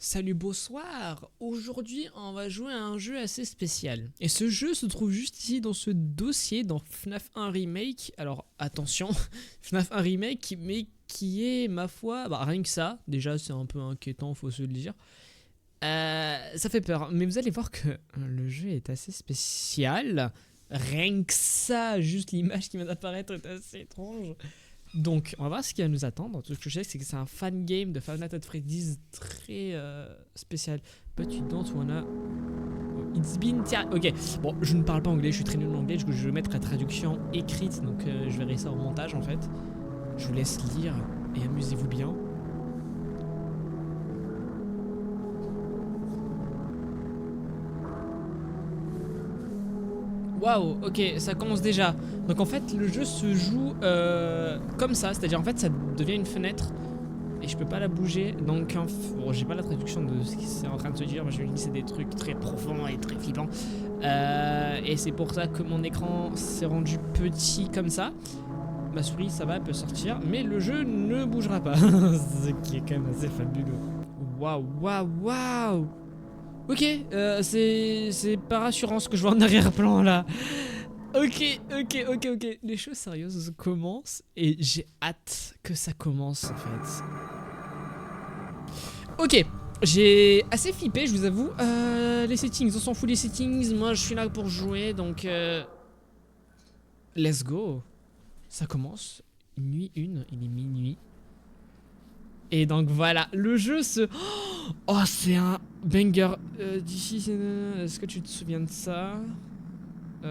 Salut, bonsoir. Aujourd'hui, on va jouer à un jeu assez spécial. Et ce jeu se trouve juste ici dans ce dossier, dans FNAF 1 Remake. Alors, attention, FNAF 1 Remake, mais qui est, ma foi, rien que ça. Déjà, c'est un peu inquiétant, faut se le dire. Ça fait peur. Mais vous allez voir que le jeu est assez spécial. Rien que ça, juste l'image qui vient d'apparaître est assez étrange. Donc, on va voir ce qui va nous attendre. Tout ce que je sais, c'est que c'est un fan game de Five Nights at Freddy's très spécial. But you don't wanna. It's been. Ok, bon, je ne parle pas anglais, je suis très nul en anglais. Je vais mettre la traduction écrite, donc je verrai ça au montage en fait. Je vous laisse lire et amusez-vous bien. Waouh, ok, ça commence déjà. Donc en fait, le jeu se joue comme ça, c'est-à-dire en fait, ça devient une fenêtre et je peux pas la bouger. Donc, bon, j'ai pas la traduction de ce qui c'est en train de se dire. Je me dis c'est des trucs très profonds et très flippants. Et c'est pour ça que mon écran s'est rendu petit comme ça. Ma souris, ça va, elle peut sortir, mais le jeu ne bougera pas. Ce qui est quand même assez fabuleux. Waouh, waouh, waouh. Ok, c'est pas rassurant ce que je vois en arrière-plan là. Ok. Les choses sérieuses commencent et j'ai hâte que ça commence en fait. Ok, j'ai assez flippé, je vous avoue. Les settings, on s'en fout des settings. Moi, je suis là pour jouer, donc let's go. Ça commence. Nuit 1, il est minuit. Et donc voilà, le jeu se... Oh, c'est un banger. D'ici, est-ce que tu te souviens de ça?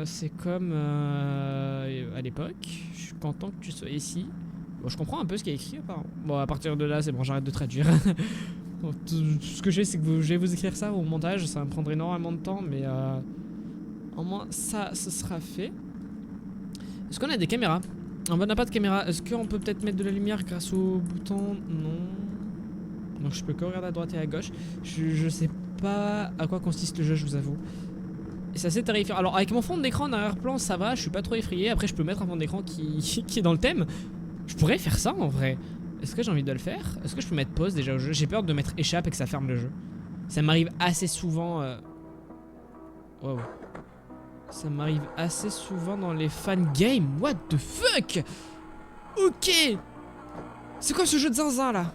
C'est comme à l'époque. Je suis content que tu sois ici. Bon, je comprends un peu ce qu'il y a écrit apparemment. Bon, à partir de là, c'est bon, j'arrête de traduire. Bon, tout ce que j'ai, c'est que je vais vous écrire ça au montage. Ça va me prendre énormément de temps, mais au moins ça, ce sera fait. Est-ce qu'on a des caméras? On n'a pas de caméra. Est-ce qu'on peut peut-être mettre de la lumière grâce au bouton? Non. Donc je peux que regarder à droite et à gauche. Je sais pas à quoi consiste le jeu, je vous avoue. Et c'est assez terrifiant. Alors avec mon fond d'écran en arrière-plan, ça va, je suis pas trop effrayé. Après je peux mettre un fond d'écran qui est dans le thème. Je pourrais faire ça en vrai. Est-ce que j'ai envie de le faire? Est-ce que je peux mettre pause déjà au jeu? J'ai peur de mettre échappe et que ça ferme le jeu. Ça m'arrive assez souvent... Wow. Ça m'arrive assez souvent dans les fan games. What the fuck? Ok. C'est quoi ce jeu de zinzin là?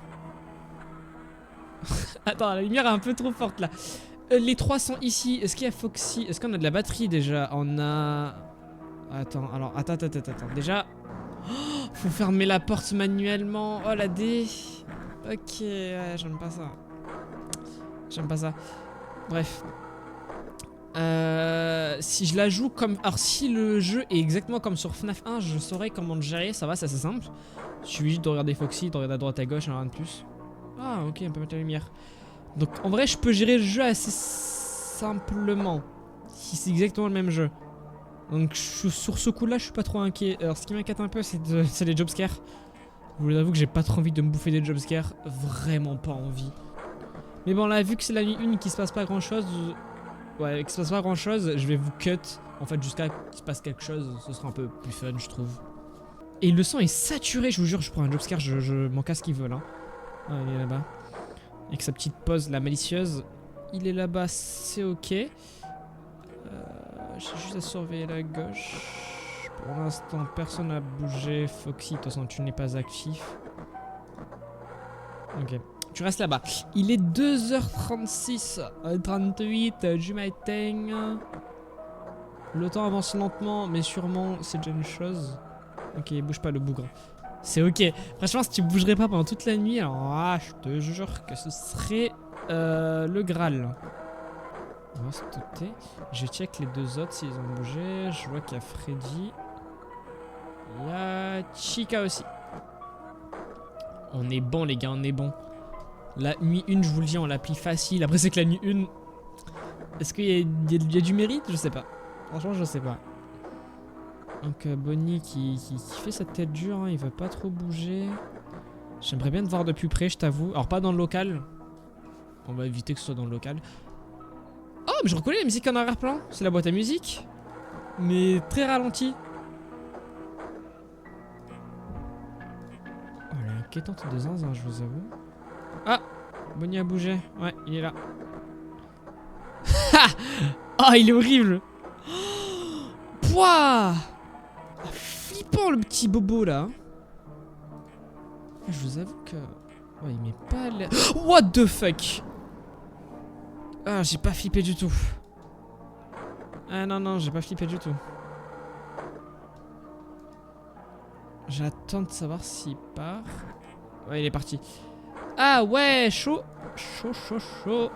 Attends, la lumière est un peu trop forte là. Les trois sont ici. Est-ce qu'il y a Foxy? Est-ce qu'on a de la batterie déjà? On a... Attends, alors, attends. Déjà... Oh, faut fermer la porte manuellement. Oh la D. Ok, ouais, j'aime pas ça. J'aime pas ça. Bref. Si je la joue comme... Alors si le jeu est exactement comme sur FNAF 1, je saurais comment le gérer, ça va, c'est assez simple. Il suffit juste de regarder Foxy, de regarder à droite à gauche, rien de plus. Ah ok, on peut mettre la lumière. Donc en vrai je peux gérer le jeu assez simplement. Si c'est exactement le même jeu. Donc sur ce coup là je suis pas trop inquiet. Alors ce qui m'inquiète un peu c'est les jumpscares. Je vous avoue que j'ai pas trop envie de me bouffer des jumpscares. Vraiment pas envie. Mais bon là vu que c'est la nuit 1 qui se passe pas grand chose... Ouais, qu'il se passe pas grand chose, je vais vous cut en fait jusqu'à qu'il se passe quelque chose, ce sera un peu plus fun je trouve. Et le son est saturé, je vous jure, je prends un jumpscare, je m'en casse qu'il veut là. Ah, il est là-bas. Avec sa petite pose, la malicieuse. Il est là-bas, c'est ok. J'ai juste à surveiller la gauche. Pour l'instant, personne n'a bougé. Foxy, de toute façon, tu n'es pas actif. Ok. Tu restes là-bas. Il est 2h36, 38 du matin. Le temps avance lentement, mais sûrement, c'est déjà une chose. Ok, bouge pas le bougre. C'est ok. Franchement, si tu bougerais pas pendant toute la nuit, alors je te jure que ce serait le Graal. On va se douter. Je check les deux autres s'ils ont bougé. Je vois qu'il y a Freddy. Il y a Chica aussi. On est bon, les gars, on est bon. La nuit 1, je vous le dis, on l'appli facile. Après, c'est que la nuit 1... Est-ce qu'il y a du mérite? Je sais pas. Franchement, je sais pas. Donc, Bonnie qui fait sa tête dure, hein, il veut pas trop bouger. J'aimerais bien te voir de plus près, je t'avoue. Alors, pas dans le local. On va éviter que ce soit dans le local. Oh, mais je reconnais la musique en arrière-plan. C'est la boîte à musique. Mais très ralenti. Oh, elle est inquiétante de zinzin, je vous avoue. Ah! Bonnie a bougé. Ouais, il est là. Oh, il est horrible. Pouah. Ah, flippant le petit bobo là. Je vous avoue que... Ouais, il met pas l'air... What the fuck. Ah, j'ai pas flippé du tout. Ah non, non, j'ai pas flippé du tout. J'attends de savoir s'il part. Ouais, il est parti. Ah ouais, chaud. Chaud, chaud, chaud.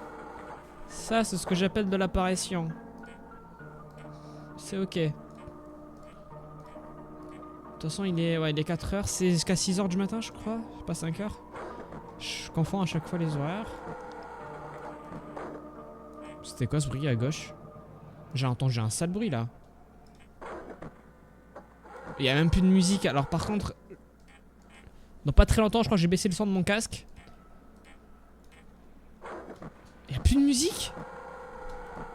Ça, c'est ce que j'appelle de l'apparition. C'est ok. De toute façon, il est 4h. C'est jusqu'à 6h du matin, je crois. Pas 5h. Je confonds à chaque fois les horaires. C'était quoi ce bruit à gauche? J'ai entendu un sale bruit là. Il y a même plus de musique. Alors par contre, dans pas très longtemps, je crois que j'ai baissé le son de mon casque. Il y a plus de musique?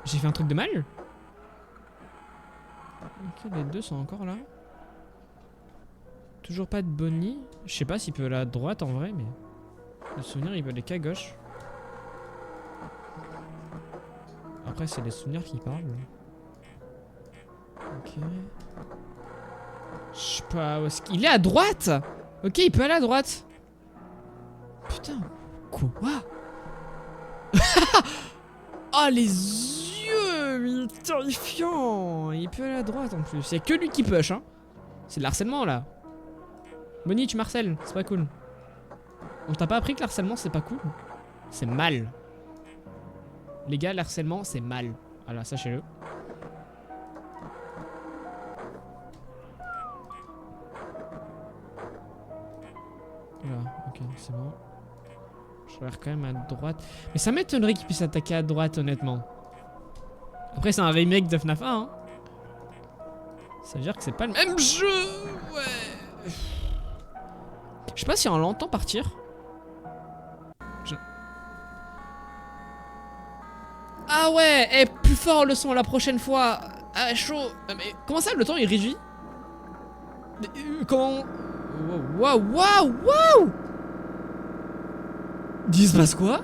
J'ai fait un truc de mal? Ok, les deux sont encore là. Toujours pas de Bonnie. Je sais pas s'il peut aller à droite en vrai, mais le souvenir il peut aller qu'à gauche. Après c'est les souvenirs qui parlent. Ok. Je sais pas où est-ce qu'il est. À droite. Ok, il peut aller à droite. Putain. Quoi? Oh les yeux, mais il est terrifiant. Il peut aller à droite en plus. Il y a que lui qui push hein. C'est de l'harcèlement là. Bonnie, tu m'harcèles, c'est pas cool. On t'a pas appris que l'harcèlement c'est pas cool? C'est mal. Les gars, l'harcèlement c'est mal. Voilà, sachez-le. Voilà, ok, c'est bon. Je regarde quand même à droite. Mais ça m'étonnerait qu'il puisse attaquer à droite, honnêtement. Après, c'est un remake de FNAF 1, hein. Ça veut dire que c'est pas le même jeu. Ouais. Je sais pas si on l'entend partir. Ah ouais, eh, plus fort le son la prochaine fois. Ah, chaud. Mais comment ça, le temps est réduit? Comment... Waouh, waouh, waouh. Il se passe quoi?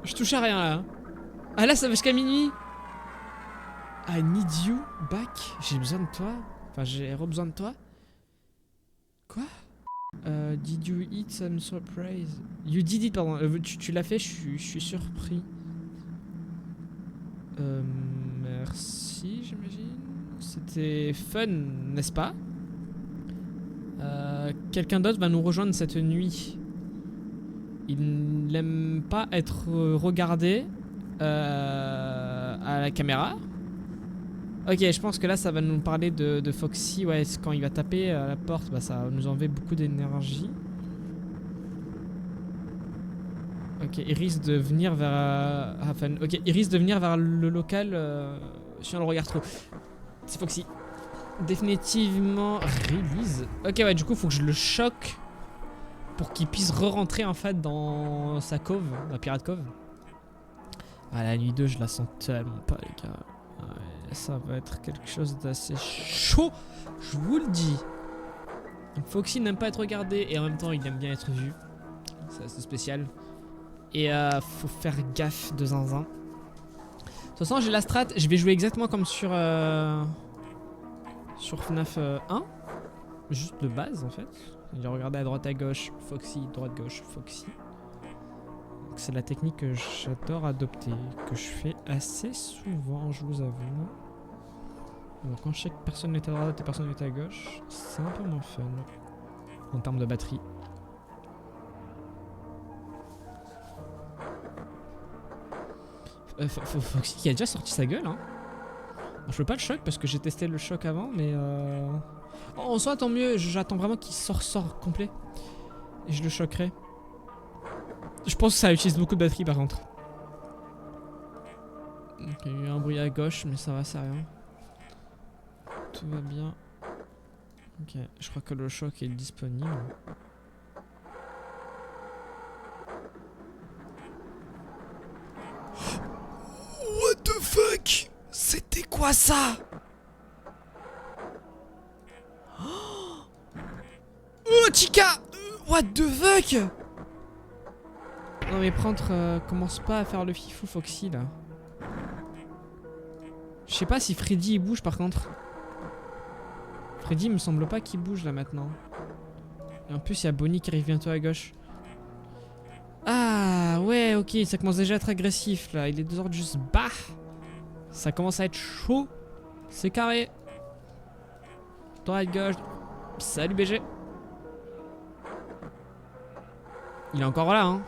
Je touche à rien là. Ah là, ça va jusqu'à minuit. I need you back. J'ai besoin de toi. Enfin, j'ai besoin de toi. Quoi? Did you eat some surprise? You did it, pardon. Tu l'as fait, je suis surpris. Merci, j'imagine. C'était fun, n'est-ce pas? Quelqu'un d'autre va nous rejoindre cette nuit. Il n'aime pas être regardé à la caméra. Ok, je pense que là ça va nous parler de Foxy. Ouais, quand il va taper à la porte, bah, ça va nous enlever beaucoup d'énergie. Ok, il risque de venir vers... ok, il risque de venir vers le local si on le regarde trop. C'est Foxy. Définitivement release. Ok, ouais, du coup faut que je le choque pour qu'il puisse re-rentrer en fait dans sa cove, la pirate cove. Ah, la nuit 2, je la sens tellement pas, les gars. Ouais, ça va être quelque chose d'assez chaud, je vous le dis. Donc Foxy n'aime pas être regardé et en même temps il aime bien être vu. C'est assez spécial. Et faut faire gaffe de zinzin. De toute façon, j'ai la strat, je vais jouer exactement comme sur FNAF 1. Juste de base en fait. Il a regardé à droite à gauche, Foxy, droite gauche, Foxy. C'est la technique que j'adore adopter, que je fais assez souvent, je vous avoue. Donc quand je sais que personne n'est à droite et personne n'est à gauche, c'est un peu moins fun en termes de batterie. Foxy qui a déjà sorti sa gueule, hein. Je veux pas le choc parce que j'ai testé le choc avant, mais oh, en soi tant mieux, j'attends vraiment qu'il sort complet. Et je le choquerai. Je pense que ça utilise beaucoup de batterie par contre. Donc, il y a eu un bruit à gauche, mais ça va, c'est rien. Tout va bien. Ok, je crois que le choc est disponible. What the fuck? C'était quoi ça? What the fuck? Non mais commence pas à faire le fifou Foxy là. Je sais pas si Freddy il bouge par contre. Freddy il me semble pas qu'il bouge là maintenant. Et en plus il y a Bonnie qui arrive bientôt à gauche. Ah ouais ok, ça commence déjà à être agressif là. Il est 2h juste bah. Ça commence à être chaud. C'est carré. Droite gauche. Salut BG. Il est encore là hein.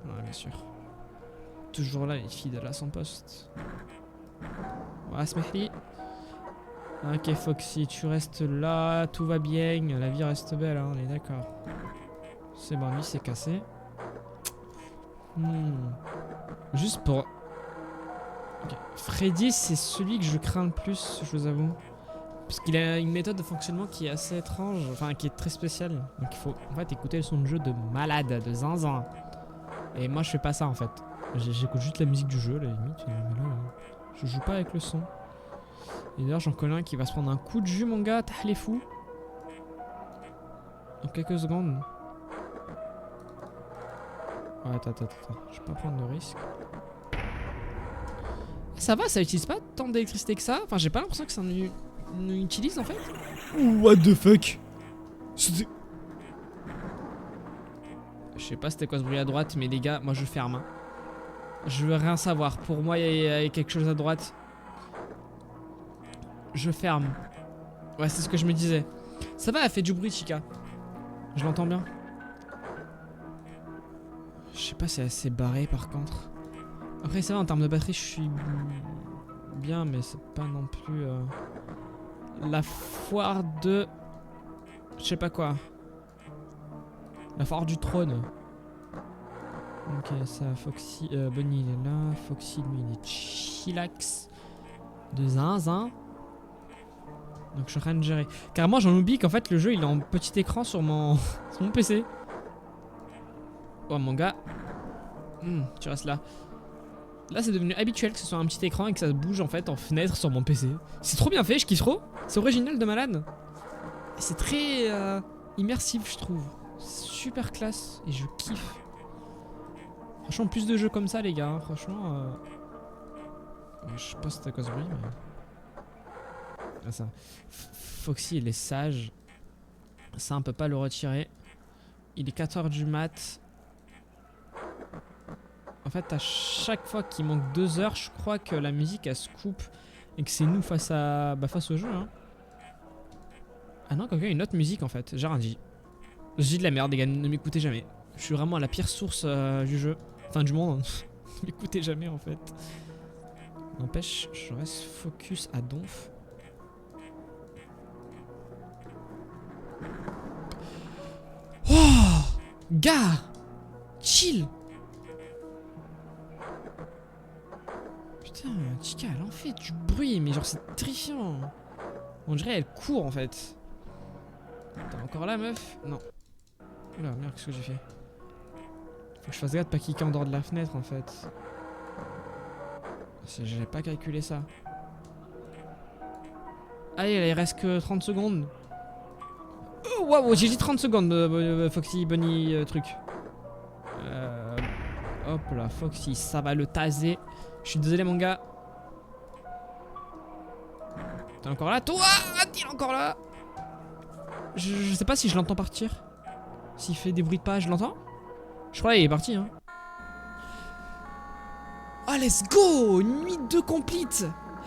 Ouais bien sûr. Toujours là les filles de là son poste. Ouais Smehli. Ok Foxy, tu restes là, tout va bien, la vie reste belle, hein, on est d'accord. C'est bon, lui c'est cassé. Juste pour... Okay. Freddy c'est celui que je crains le plus, je vous avoue. Parce qu'il a une méthode de fonctionnement qui est assez étrange, enfin qui est très spéciale. Donc il faut en fait écouter le son de jeu de malade, de zinzin. Et moi je fais pas ça en fait. J'écoute juste la musique du jeu, à la limite. Mais là, je joue pas avec le son. Et d'ailleurs j'en connais un qui va se prendre un coup de jus mon gars, t'as les fous. En quelques secondes. Ouais, attends, je vais pas prendre de risque. Ça va, ça utilise pas tant d'électricité que ça. Enfin j'ai pas l'impression que ça en utilise en fait. What the fuck? Je sais pas c'était quoi ce bruit à droite, mais les gars, moi je ferme. Hein. Je veux rien savoir. Pour moi il y a quelque chose à droite. Je ferme. Ouais, c'est ce que je me disais. Ça va, elle fait du bruit, Chica. Je l'entends bien. Je sais pas si elle s'est barrée par contre. Après, ça va, en termes de batterie, je suis bien, mais c'est pas non plus la foire de. Je sais pas quoi. La foire du trône. Ok, ça, Foxy. Bonnie, il est là. Foxy, lui, il est chillax. De zinzin. Donc je suis en train de gérer. Carrément j'en oublie qu'en fait le jeu il est en petit écran sur mon, sur mon PC. Oh mon gars. Tu restes là. Là c'est devenu habituel que ce soit un petit écran et que ça bouge en fait en fenêtre sur mon PC. C'est trop bien fait, je kiffe trop. C'est original de malade. C'est très immersif je trouve. Super classe et je kiffe. Franchement plus de jeux comme ça les gars. Hein. Franchement je sais pas si c'était quoi ce bruit mais... Ah, ça. Foxy il est sage. Ça on peut pas le retirer. Il est 4h du mat. En fait à chaque fois qu'il manque 2 heures, je crois que la musique elle se coupe et que c'est nous face à face au jeu hein. Ah non, quelqu'un a une autre musique en fait, j'ai rien dit. Je dis de la merde les gars, ne m'écoutez jamais. Je suis vraiment à la pire source du jeu. Enfin du monde. Ne m'écoutez jamais en fait. N'empêche, je reste focus à donf. Oh gars, chill. Putain, Chica elle en fait du bruit, mais genre c'est terrifiant. On dirait elle court en fait. T'es encore là meuf? Non. Oula merde, qu'est-ce que j'ai fait? Faut que je fasse gaffe pas kicker en dehors de la fenêtre en fait. J'avais pas calculé ça. Allez, là, il reste que 30 secondes. Oh, waouh, j'ai dit 30 secondes, Foxy, Bonnie, truc. Hop là, Foxy, ça va le taser. Je suis désolé, mon gars. T'es encore là? Toi, t'es encore là? Je sais pas si je l'entends partir. S'il fait des bruits de pas, je l'entends? Je crois qu'il est parti, hein. Oh, let's go! Nuit 2 complete!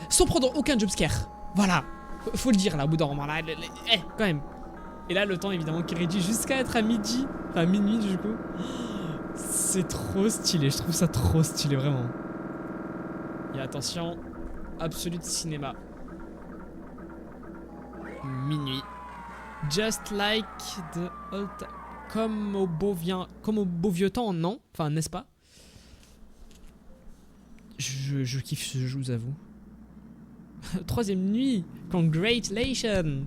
Sans prendre aucun jumpscare. Voilà. Faut le dire, là, au bout d'un moment, là. Quand même. Et là, le temps, évidemment, qui réduit jusqu'à être à midi. Enfin, minuit, du coup. C'est trop stylé. Je trouve ça trop stylé, vraiment. Et attention, absolu de cinéma. Minuit. Just like the old time. Comme au beau vieux temps, non? Enfin, n'est-ce pas? Je kiffe ce jeu, j'avoue. 3ème nuit. Congratulations.